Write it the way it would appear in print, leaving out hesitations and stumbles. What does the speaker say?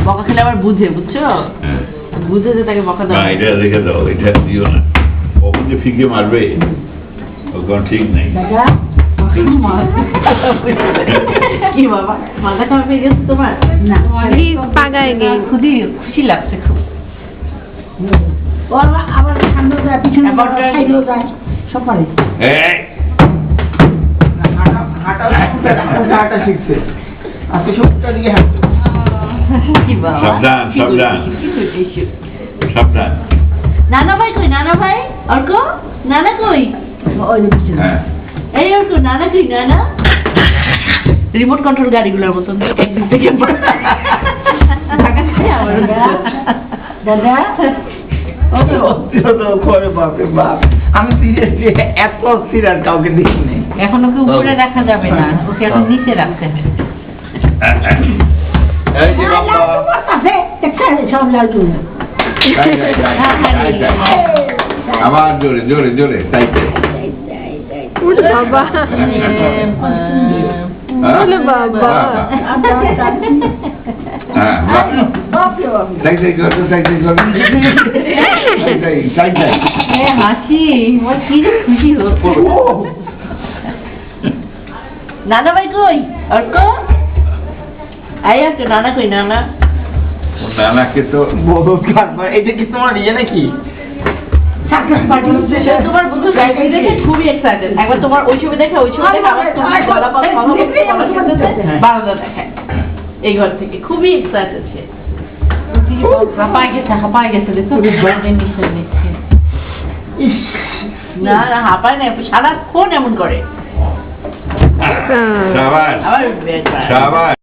বকা খেলে আবার বুঝে, বুঝছো? বুঝে যে তাকে বকা দাও। এটা রেখে দাও, এটা দিও না। কখন যে ফিকে মারবে ওখানে ঠিক নেই। কি বাবা, মাথা খারাপ হয়ে গেছে তোমার? না, পাগায় গে খুবই খুশি লাগছে খুব। আবার সামনে যায়, পিছনে সাইডেও যায়, সব পারে। হাঁটা শিখছে, আজকে সবটা দিকে হাঁটছে। কি বাবা, সাবধান, সাবধান। সাবধান। নানা ভাই কই? নানা ভাই? অর্ক? নানা কই? ওই যে পিছনে। হ্যাঁ। এই অর্ক, নানা কই? নানা রিমোট কন্ট্রোল গাড়িগুলোর মতন একদিক থেকে দাদা করে বাপরে বাপ, আমি সিরিয়াসলি এত সিরিয়াস কাউকে দেখিনি। এখন ওকে উপরে রাখা যাবে না, ওকে এখন নিচে রাখতে হবে। এই যে বাবা। সব লালটু আবার জোরে জোরে জোরে তাইতে। বাবা বলে বাবা হ্যাঁ, সাইকেল করো, সাইকেল করো। সাইকেল। হাসি, আমার কি যে খুশি হচ্ছে। নানা ভাই কই? অর্ক? আই অর্ক, নানা কই? নানা নানাকে তো বহুত কারবার। এটা কি তোমার ইয়ে নাকি? তোমার বন্ধু গাড়ি দেখে খুবই এক্সাইটেড। একবার তোমার ওই ছবি দেখে, ওই ছবি দেখে আবার তোমার গলা পাতা বারান্দা দেখায় এই ঘর থেকে, খুবই এক্সাইটেড সে। হাঁপায় গেছে, হাঁপায় গেছে, দেখো নিশ্চয় নিচ্ছে। না না, হাঁপায় না, সারাক্ষণ এমন করে। সাবাস আবার সাবাস।